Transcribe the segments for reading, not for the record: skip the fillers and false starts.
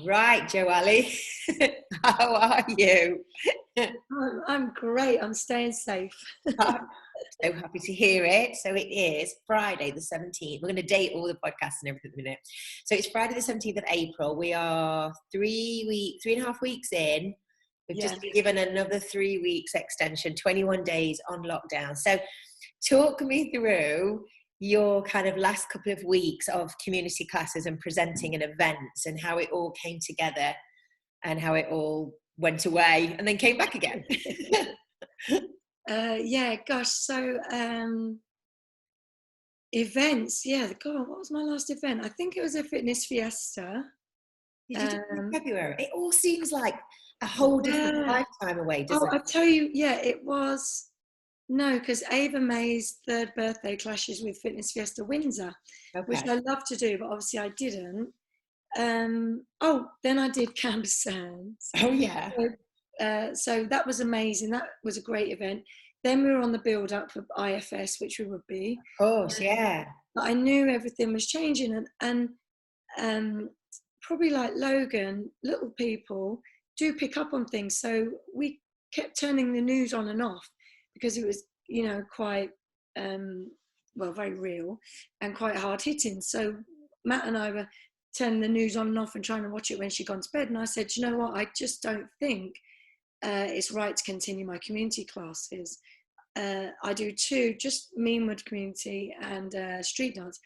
Right, Joali. How are you? I'm great. I'm staying safe. I'm so happy to hear it. So it is Friday the 17th. We're going to date all the podcasts and everything in a minute. So it's Friday the 17th of April. We are 3.5 weeks in. We've Yeah. just been given another 3 weeks extension, 21 days on lockdown. So talk me through your kind of last couple of weeks of community classes and presenting and events and how it all came together and how it all went away and then came back again. Yeah, gosh. So events. Yeah, God, what was my last event? I think it was a fitness fiesta. You did it in February. It all seems like a whole different lifetime away, doesn't I it? tell you, yeah, it was. No, because Ava May's third birthday clashes with Fitness Fiesta Windsor, which Okay. I love to do, but obviously I didn't. Then I did Camp Sands. Oh, yeah. So that was amazing. That was a great event. Then we were on the build up for IFS, which we would be. Of course, yeah. But I knew everything was changing, and probably like Logan, little people do pick up on things. So we kept turning the news on and off because it was, quite very real and quite hard hitting. So Matt and I were turning the news on and off and trying to watch it when she'd gone to bed. And I said, you know what? I just don't think it's right to continue my community classes. I do two, just Meanwood community and street dance.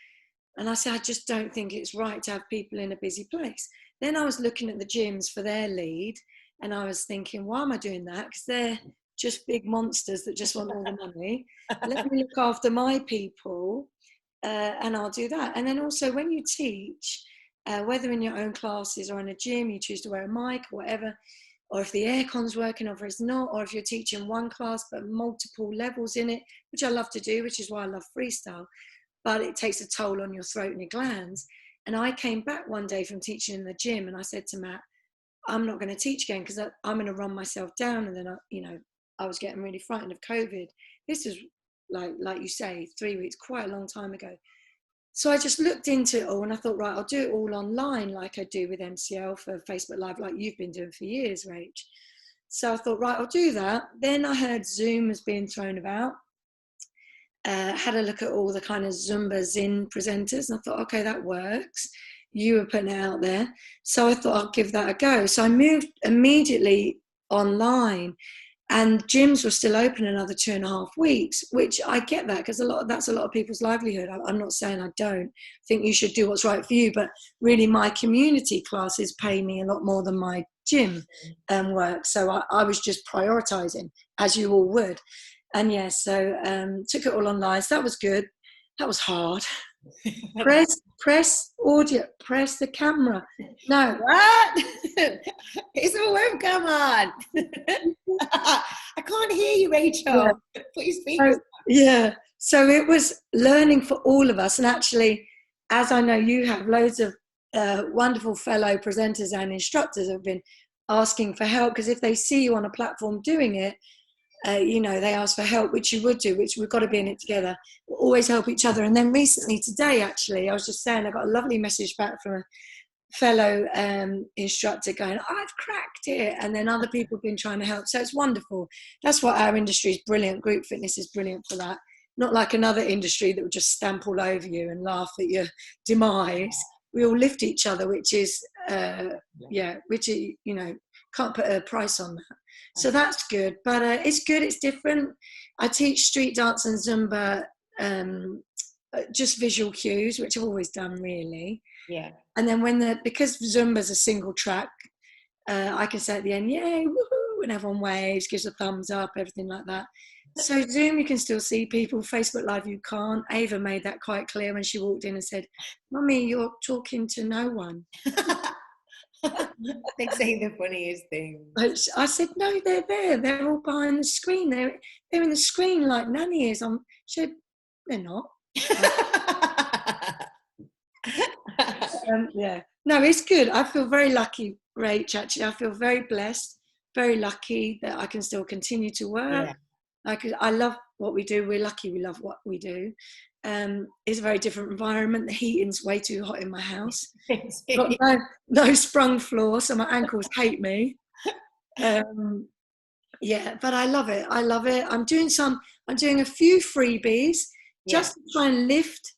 And I said, I just don't think it's right to have people in a busy place. Then I was looking at the gyms for their lead and I was thinking, why am I doing that? Because they're just big monsters that just want all the money. Let me look after my people and I'll do that. And then also when you teach, whether in your own classes or in a gym, you choose to wear a mic or whatever, or if the aircon's working or if it's not, or if you're teaching one class but multiple levels in it, which I love to do, which is why I love freestyle, but it takes a toll on your throat and your glands. And I came back one day from teaching in the gym and I said to Matt, I'm not going to teach again because I'm going to run myself down. And then, I was getting really frightened of COVID. This is like you say, 3 weeks, quite a long time ago. So I just looked into it all and I thought, right, I'll do it all online like I do with MCL for Facebook Live, like you've been doing for years, Rach. So I thought, right, I'll do that. Then I heard Zoom was being thrown about. Had a look at all the kind of Zumba Zin presenters and I thought, okay, that works. You were putting it out there. So I thought I'll give that a go. So I moved immediately online and gyms were still open another 2.5 weeks, which I get that because that's a lot of people's livelihood. I'm not saying I don't think you should do what's right for you, but really my community classes pay me a lot more than my gym work. So I was just prioritizing, as you all would. And yeah, so took it all online. So that was good. That was hard. press audio, press the camera. No. What? It's a webcam on. I can't hear you, Rachel. Yeah. Put your speakers on. Yeah. So it was learning for all of us. And actually, as I know you have, loads of wonderful fellow presenters and instructors have been asking for help because if they see you on a platform doing it, they ask for help, which you would do, which we've got to be in it together. We'll always help each other. And then recently, today, actually, I was just saying, I got a lovely message back from a fellow instructor going, I've cracked it. And then other people have been trying to help. So it's wonderful. That's what our industry is brilliant. Group fitness is brilliant for that. Not like another industry that would just stamp all over you and laugh at your demise. We all lift each other, which is, can't put a price on that. So that's good, but it's good. It's different. I teach street dance and Zumba, just visual cues, which I've always done really. Yeah. And then because Zumba's a single track, I can say at the end, yay, woohoo, and everyone waves, gives a thumbs up, everything like that. So Zoom, you can still see people. Facebook Live, you can't. Ava made that quite clear when she walked in and said, Mummy, you're talking to no one. They say the funniest thing. I said, no, they're there. They're all behind the screen. They're in the screen like Nanny is. She said, they're not. Yeah. No, it's good. I feel very lucky, Rach, actually. I feel very blessed, very lucky that I can still continue to work. Yeah. I love what we do. We're lucky we love what we do. is a very different environment. The heating's way too hot in my house. Got no sprung floor, so my ankles hate me. Yeah, but I love it. I love it. I'm doing a few freebies just to try and lift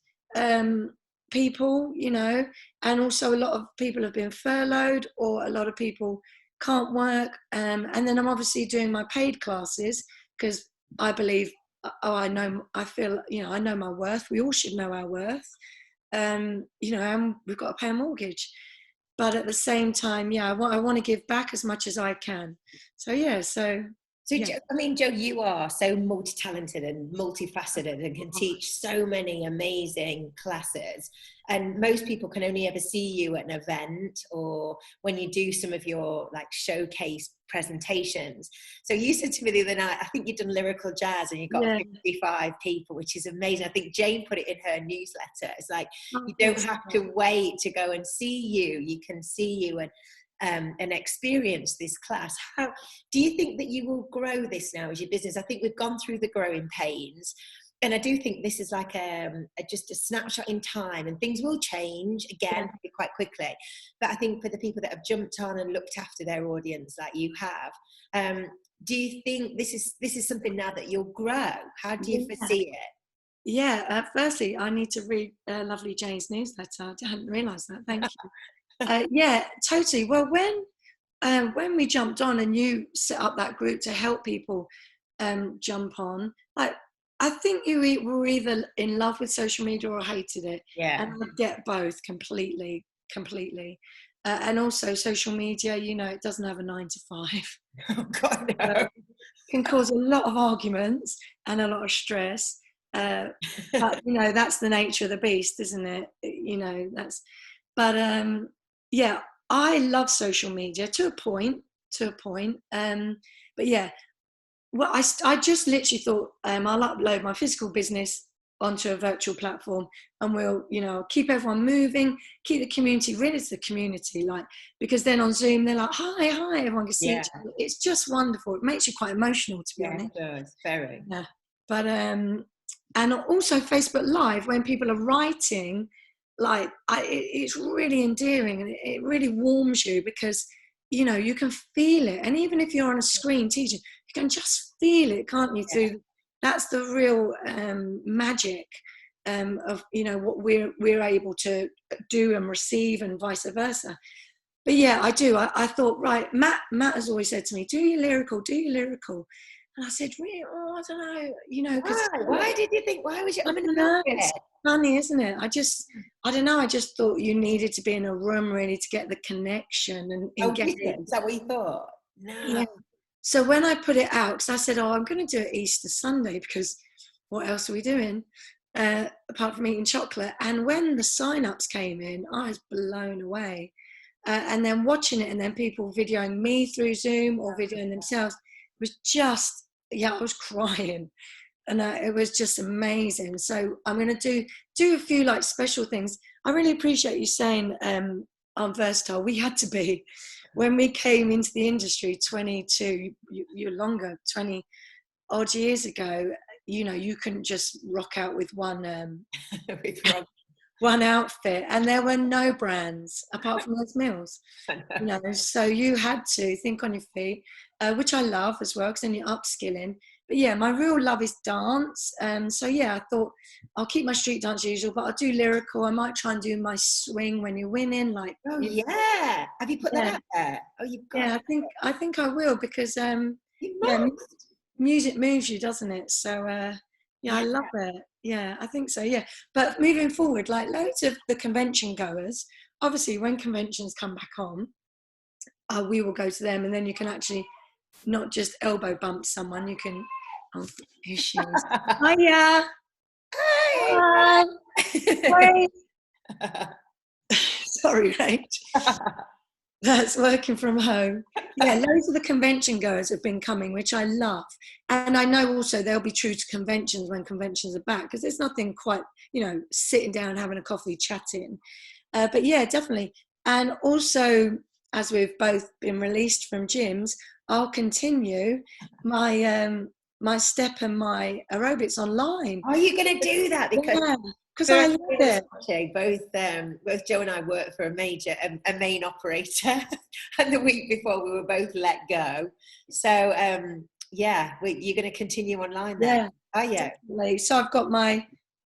people, you know, and also a lot of people have been furloughed or a lot of people can't work. And then I'm obviously doing my paid classes because I believe, I feel, you know, I know my worth. We all should know our worth. You know, and we've got to pay a mortgage. But at the same time, I want to give back as much as I can. So, I mean, Jo, you are so multi-talented and multifaceted and can teach so many amazing classes. And most people can only ever see you at an event or when you do some of your like showcase presentations. So you said to me the other night, I think you've done lyrical jazz and you've got 55 people, which is amazing. I think Jane put it in her newsletter. It's like, you don't have to wait to go and see you. You can see you and experience this class. How do you think that you will grow this now as your business? I think we've gone through the growing pains, and I do think this is like just a snapshot in time, and things will change again quite quickly. But I think for the people that have jumped on and looked after their audience like you have, do you think this is something now that you'll grow? How do you foresee it? Yeah, firstly, I need to read lovely Jane's newsletter. I hadn't realised that. Thank you. Yeah, totally. Well, when we jumped on and you set up that group to help people jump on, like, I think you were either in love with social media or hated it. Yeah. And I get both completely. And also social media, you know, it doesn't have a 9 to 5. Oh God, no. Can cause a lot of arguments and a lot of stress. But, you know, that's the nature of the beast, isn't it? You know, yeah, I love social media to a point. But yeah, well, I just literally thought I'll upload my physical business onto a virtual platform and we'll, you know, keep everyone moving, keep the community, really it's the community, like, because then on Zoom, they're like, hi, everyone can see each other. It's just wonderful. It makes you quite emotional, to be honest. It does, very. Yeah. But, and also Facebook Live, when people are writing, like, it's really endearing and it really warms you because, you know, you can feel it. And even if you're on a screen teaching, you can just feel it, can't you? That's the real magic of, you know, what we're able to do and receive and vice versa. But yeah, I do. I thought, right, Matt has always said to me, do your lyrical. And I said, really? Oh, I don't know, you know. Why did you think, why was you? It's funny, isn't it? I don't know. I just thought you needed to be in a room really to get the connection and get it. Is that what you thought? No. Yeah. So when I put it out, because I said, I'm going to do it Easter Sunday because what else are we doing apart from eating chocolate? And when the sign-ups came in, I was blown away. And then watching it and then people videoing me through Zoom or videoing themselves was just, I was crying. And it was just amazing. So I'm going to do a few like special things. I really appreciate you saying I'm versatile. We had to be. When we came into the industry 22, you're longer, 20 odd years ago, you know, you couldn't just rock out with one one outfit, and there were no brands apart from Les Mills, you know, so you had to think on your feet, which I love as well because then you're upskilling. But yeah, my real love is dance. So yeah, I thought I'll keep my street dance usual, but I'll do lyrical. I might try and do my swing when you're winning, like. Oh yeah, have you put that out there? Oh, you've got. Yeah, I think I will because music moves you, doesn't it? So I love it. Yeah, I think so. Yeah, but moving forward, like loads of the convention goers, obviously when conventions come back on, we will go to them, and then you can actually not just elbow bump someone. You can. Oh, here she is. Hiya. Hi. Hi. Sorry, Rach. That's working from home. Yeah, loads of the convention goers have been coming, which I love. And I know also they'll be true to conventions when conventions are back, because there's nothing quite, you know, sitting down, having a coffee, chatting. But yeah, definitely. And also, as we've both been released from gyms, I'll continue my my step and my aerobics online. Are you going to do that? Because Yeah, because I love it. both Joe and I worked for a main operator, and the week before we were both let go. So yeah, you're going to continue online then? Yeah, Oh yeah. definitely. So I've got my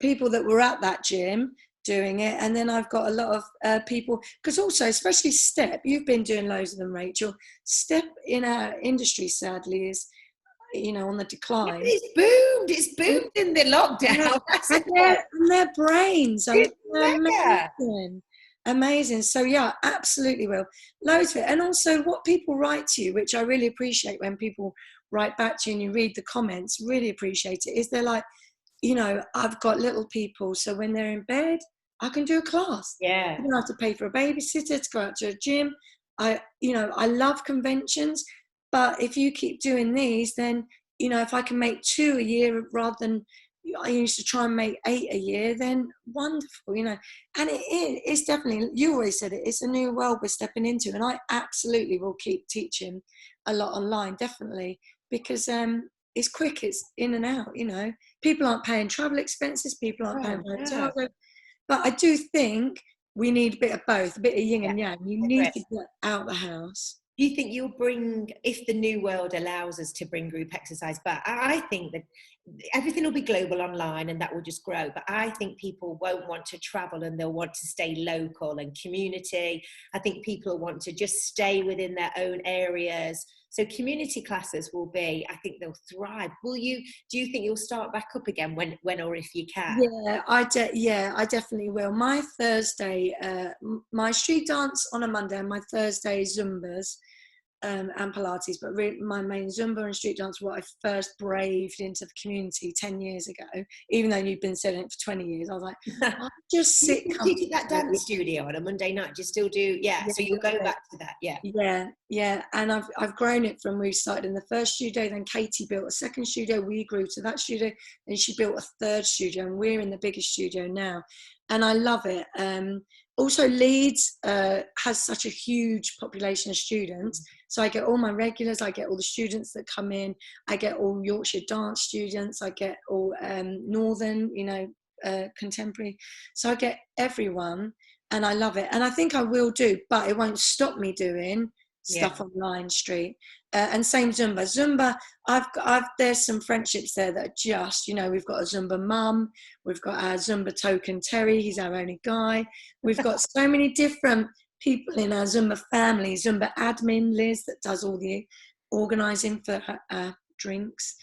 people that were at that gym doing it, and then I've got a lot of people, because also, especially step, you've been doing loads of them, Rachel. Step in our industry, sadly, is, you know, on the Yeah, decline. it's boomed in the Yeah, lockdown. That's and it. their brains are It's mega. amazing. Amazing. So yeah, absolutely will. Loads of it. And also what people write to you, which I really appreciate when people write back to you and you read the comments, really appreciate it, is they're like, you know, I've got little people, so when they're in bed, I can do a class. Yeah. I don't have to pay for a babysitter to go out to a gym. You know, I love conventions, but if you keep doing these, then, you know, if I can make 2 a year rather than I used to try and make 8 a year, then wonderful, you know. And it's definitely, you always said it, it's a new world we're stepping into, and I absolutely will keep teaching a lot online, definitely, because it's quick, it's in and out, you know. People aren't paying travel expenses, people aren't Oh paying for no. hotels. But I do think we need a bit of both, a bit of yin Yeah. and yang. You I need agree. to get out the house. Do you think you'll bring, if the new world allows us to bring group exercise back? I think that everything will be global online and that will just grow. But I think people won't want to travel and they'll want to stay local and community. I think people want to just stay within their own areas. So community classes will be, I think they'll thrive. Do you think you'll start back up again when or if you can? Yeah, I definitely will. My Thursday, my street dance on a Monday, and my Thursday Zumbas and Pilates, but my main Zumba and street dance, what I first braved into the community 10 years ago, even though you've been selling it for 20 years. I was like, I'll just Do you sit continue that comfortably. dance studio on a Monday night? Do you still do? Yeah. Yeah, So you'll go back to that. Yeah. yeah. And I've grown it from, we started in the first studio, then Katie built a second studio, we grew to that studio, then she built a third studio, and we're in the biggest studio now. And I love it. Also, Leeds has such a huge population of students. So I get all my regulars, I get all the students that come in, I get all Yorkshire dance students, I get all Northern, you know, contemporary. So I get everyone, and I love it. And I think I will do, but it won't stop me doing Yeah. stuff online street. And same Zumba. There's some friendships there that are just, you know, we've got a Zumba mum, we've got our Zumba token Terry, he's our only guy. We've got so many different people in our Zumba family. Zumba admin Liz that does all the organising for her drinks.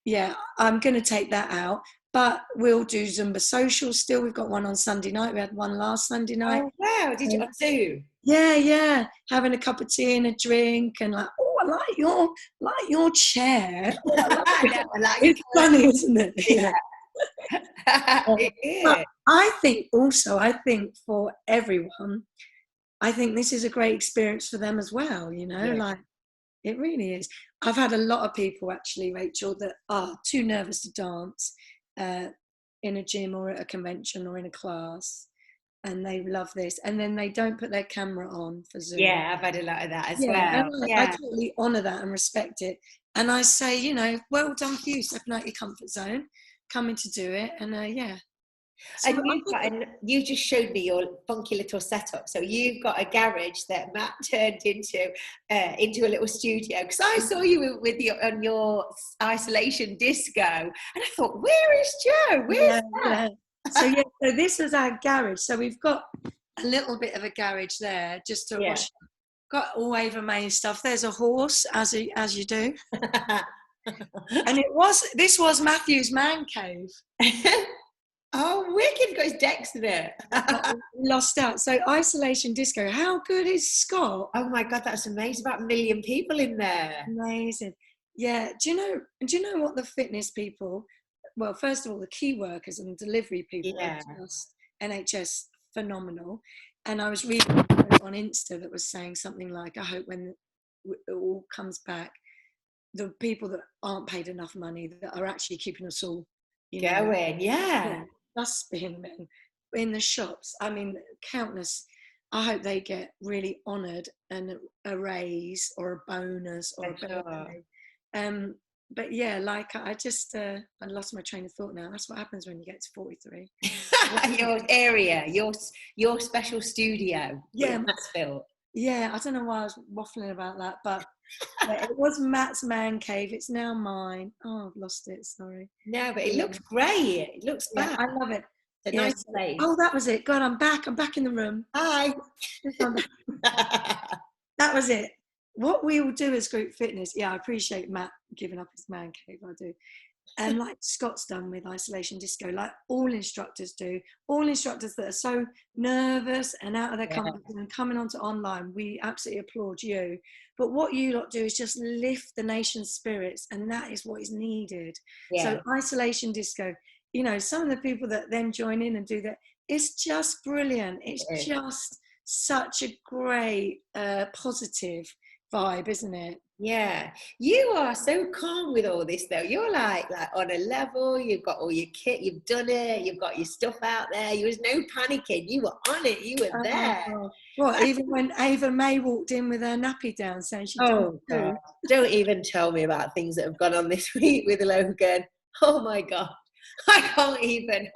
Yeah, I'm going to take that out. But we'll do Zumba social still. We've got one on Sunday night. We had one last Sunday night. Oh wow! Did you on Zoom? Yeah. Having a cup of tea and a drink, and like, oh, I like your chair. Oh, I like it's your funny, isn't it? yeah. But I think for everyone, I think this is a great experience for them as well. You know, Yeah. like it really is. I've had a lot of people actually, Rachel, that are too nervous to dance in a gym or at a convention or in a class, and they love this, and then they don't put their camera on for Zoom. Yeah, I've had a lot of that as Yeah, well. and I Yeah. totally honour that and respect it. And I say, you know, well done for you, stepping out your comfort zone, coming to do it, and yeah. So And you just showed me your funky little setup. So you've got a garage that Matt turned into a little studio. Because I saw you on your isolation disco, and I thought, where is Joe? Where's that? So this is our garage. So we've got a little bit of a garage there, just to wash. Got all Avermain stuff. There's a horse, as you do. And this was Matthew's man cave. Oh, wicked! Got his decks in it. Lost out. So isolation disco. How good is Scott? Oh my god, that's amazing! About 1 million people in there. Amazing. Yeah. Do you know what the fitness people? Well, first of all, the key workers and delivery people are just NHS phenomenal. And I was reading a quote on Insta that was saying something like, "I hope when it all comes back, the people that aren't paid enough money that are actually keeping us all, you know, Going, yeah. dustbin men in the shops. I mean, countless. I hope they get really honoured and a raise or a bonus or a birthday. but yeah, like I just I lost my train of thought now. That's what happens when you get to 43. Your area, your special studio Yeah, that's built. yeah. I don't know why I was waffling about that, but yeah, it was Matt's man cave. It's now mine. Oh, I've lost it. Sorry. No, but it Yeah, looks great. It looks yeah, fab. I love it. It's a Yeah. nice place. Oh, that was it. God, I'm back. I'm back in the room. Hi. That was it. What we will do as group fitness. Yeah, I appreciate Matt giving up his man cave. I do. And like Scott's done with Isolation Disco, like all instructors do, all instructors that are so nervous and out of their Yeah. comfort zone and coming onto online, we absolutely applaud you. But what you lot do is just lift the nation's spirits, and that is what is needed. Yeah. So Isolation Disco, you know, some of the people that then join in and do that, it's just brilliant. It's just such a great positive vibe, isn't it? Yeah, you are so calm with all this though. You're like on a level, you've got all your kit, you've done it, you've got your stuff out there. There was no panicking. You were on it, you were there. Well, even when Ava May walked in with her nappy down saying she'd done Oh it God. too. Don't even tell me about things that have gone on this week with Logan. Oh my God. I can't even.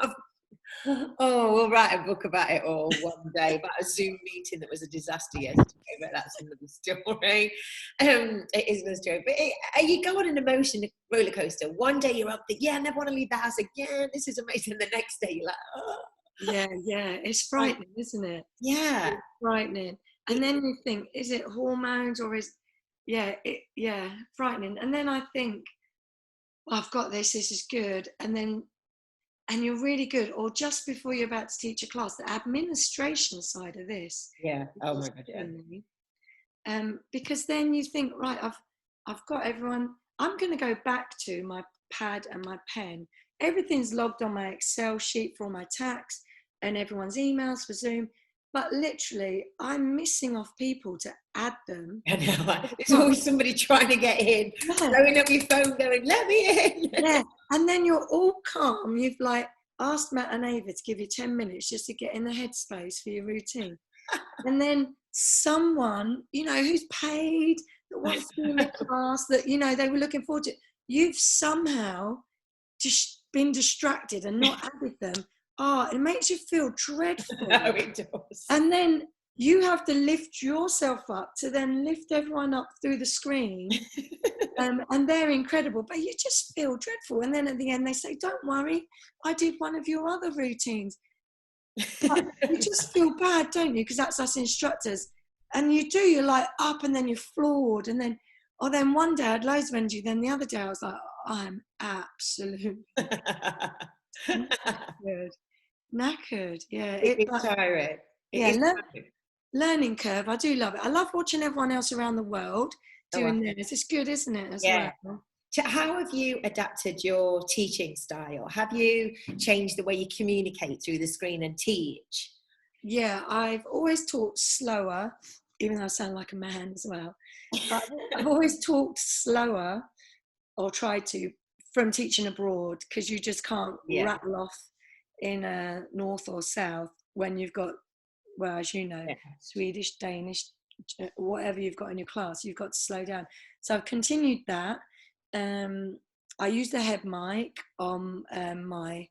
Oh, we'll write a book about it all one day, about a Zoom meeting that was a disaster yesterday, but that's another story. It is another story. But you go on an emotion roller coaster. One day you're up there, yeah, I never want to leave the house again. This is amazing. The next day you're like, oh. Yeah, it's frightening, isn't it? Yeah. It's frightening. And then you think, is it hormones or frightening. And then I think, well, I've got this is good. And you're really good, or just before you're about to teach a class, the administration side of this. Yeah. Oh my God, yeah. Because then you think, right, I've got everyone. I'm going to go back to my pad and my pen. Everything's logged on my Excel sheet for all my tax and everyone's emails for Zoom. But literally, I'm missing off people to add them. I know. There's always somebody trying to get in, blowing up your phone, going, "Let me in." Yeah, and then you're all calm. You've like asked Matt and Ava to give you 10 minutes just to get in the headspace for your routine. And then someone, you know, who's paid, that wants to be in the class, that, you know, they were looking forward to it, you've somehow just been distracted and not added them. Oh, it makes you feel dreadful. No, it does. And then you have to lift yourself up to then lift everyone up through the screen. And they're incredible, but you just feel dreadful. And then at the end they say, don't worry, I did one of your other routines. But you just feel bad, don't you? Because that's us instructors. And you do, you're like up and then you're floored. And then, then one day I had loads of energy. Then the other day I was like, I'm absolutely knackered. Yeah. It's tiring. Learning curve. I do love it. I love watching everyone else around the world doing this. It's good, isn't it, as well? How have you adapted your teaching style? Have you changed the way you communicate through the screen and teach? Yeah, I've always taught slower, even though I sound like a man as well. But I've always talked slower, or tried to, from teaching abroad, because you just can't rattle off in north or south when you've got, well, as you know, Swedish, Danish, whatever you've got in your class, you've got to slow down. So I've continued that. I use the head mic on my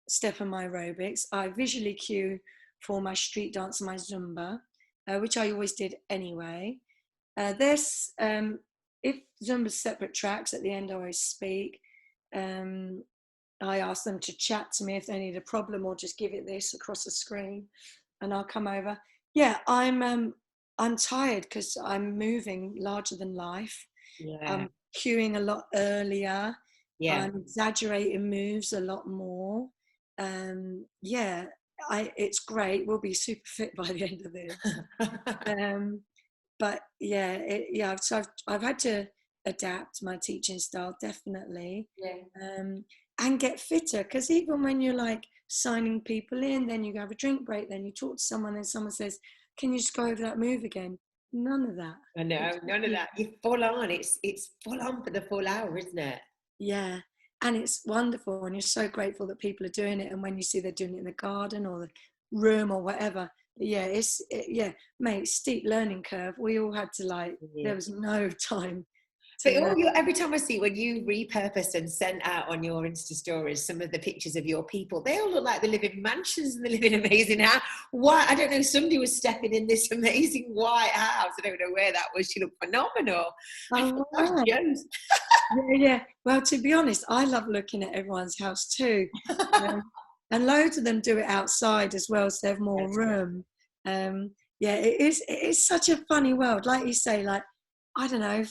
step and my aerobics. I visually cue for my street dance and my Zumba, which I always did anyway. If Zumba's separate tracks, at the end I always speak. I ask them to chat to me if they need a problem, or just give it this across the screen and I'll come over. Yeah, I'm tired because I'm moving larger than life. I'm cueing a lot earlier. I'm exaggerating moves a lot more. It's great. We'll be super fit by the end of this. But so I've had to adapt my teaching style, definitely. And get fitter, because even when you're like signing people in, then you have a drink break, then you talk to someone and someone says, can you just go over that move again? None of that. I know, none of that. You're full on. It's full on for the full hour, isn't it? Yeah, and it's wonderful, and you're so grateful that people are doing it. And when you see they're doing it in the garden or the room or whatever, mate, steep learning curve. We all had to there was no time But all your, every time I see when you repurposed and sent out on your Insta stories some of the pictures of your people, they all look like they live in mansions and they live in amazing house. Why? I don't know. Somebody was stepping in this amazing white house. I don't know where that was. She looked phenomenal. Oh, wow. Yeah. Well, to be honest, I love looking at everyone's house too. And loads of them do it outside as well, so they have more room. Yeah, it is such a funny world. Like you say, like, I don't know,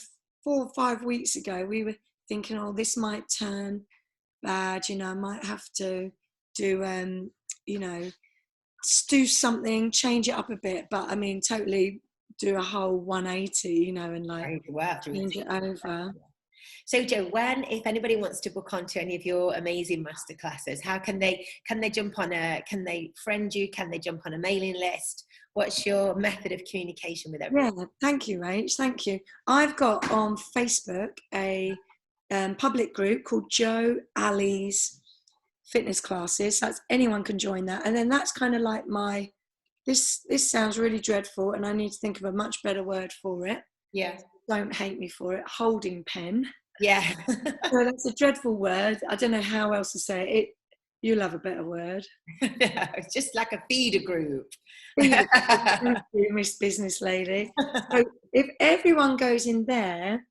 4 or 5 weeks ago, we were thinking, oh, this might turn bad, you know, I might have to do, you know, do something, change it up a bit. But I mean, totally do a whole 180, you know, and like change it over. So Jo, if anybody wants to book onto any of your amazing masterclasses, how can they jump on can they friend you? Can they jump on a mailing list? What's your method of communication with everyone? Yeah, thank you, Rach. Thank you. I've got on Facebook a public group called Jo Ali's Fitness Classes. That's anyone can join that. And then that's kind of like this sounds really dreadful and I need to think of a much better word for it. Yeah. Don't hate me for it. Holding pen. Yeah. So that's a dreadful word. I don't know how else to say it. You'll have a better word. It's just like a feeder group. Thank you, Miss Business Lady. So if everyone goes in there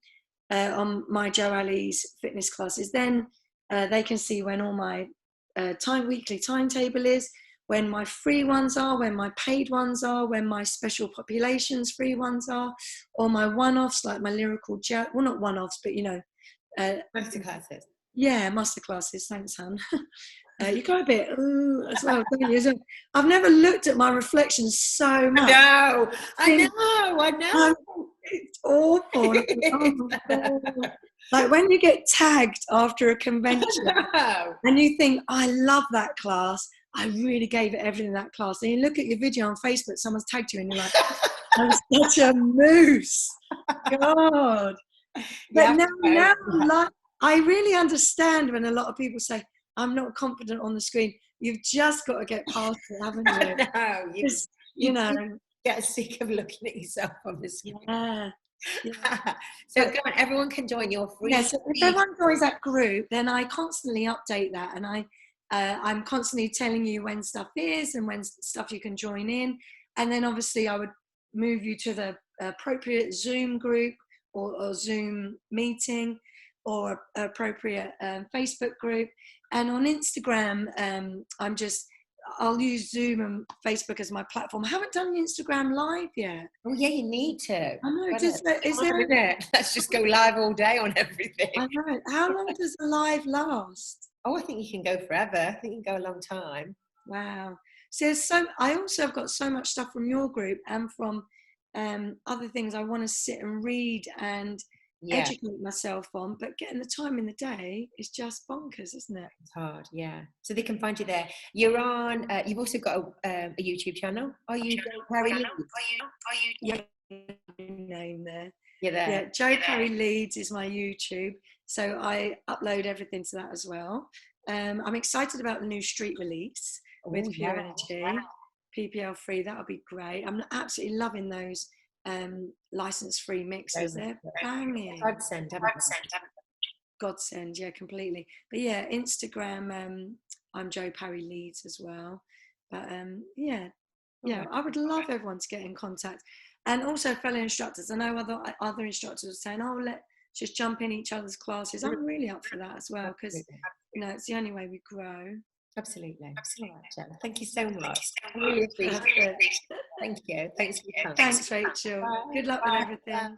on my Jo Ali's fitness classes, then they can see when all my weekly timetable is, when my free ones are, when my paid ones are, when my special populations free ones are, or my one-offs like my lyrical jazz. Well, not one-offs, but you know, masterclasses. Yeah, masterclasses. Thanks, Han. You go a bit as well, don't you? I've never looked at my reflection so much. I know. It's awful. Oh my God. Like when you get tagged after a convention and you think, I love that class. I really gave it everything in that class. And you look at your video on Facebook, someone's tagged you and you're like, I'm such a moose. God. But now like, I really understand when a lot of people say, I'm not confident on the screen. You've just got to get past it, haven't you? You know, get sick of looking at yourself on the screen. Yeah. So go on, everyone can join your free. Yeah, so if everyone joins that group, then I constantly update that, and I'm constantly telling you when stuff is and when stuff you can join in, and then obviously I would move you to the appropriate Zoom group or Zoom meeting or appropriate Facebook group. And on Instagram, I'll use Zoom and Facebook as my platform. I haven't done Instagram live yet. Oh yeah, you need to. I know. Let's just go live all day on everything. I know. How long does a live last? Oh, I think you can go forever. I think you can go a long time. Wow. So I also have got so much stuff from your group and from other things I want to sit and read and educate myself on, but getting the time in the day is just bonkers, isn't it? It's hard, yeah. So they can find you there. You're on. You've also got a YouTube channel. Are you Jo Parry Leeds? Yeah, name there. You're there. Yeah, Jo Parry Leeds is my YouTube. So I upload everything to that as well. I'm excited about the new street release with Pure Energy, PPL free. That'll be great. I'm absolutely loving those license-free mixes. They're banging. Godsend, yeah, completely. But yeah, Instagram, I'm Jo Parry Leeds as well. But yeah, I would love everyone to get in contact. And also fellow instructors. I know other instructors are saying, oh, let's just jump in each other's classes. I'm really up for that as well because, you know, it's the only way we grow. Absolutely. Thank you so much. I really appreciate it. Thank you. Thanks for your time. Thanks, Rachel. Good luck with everything.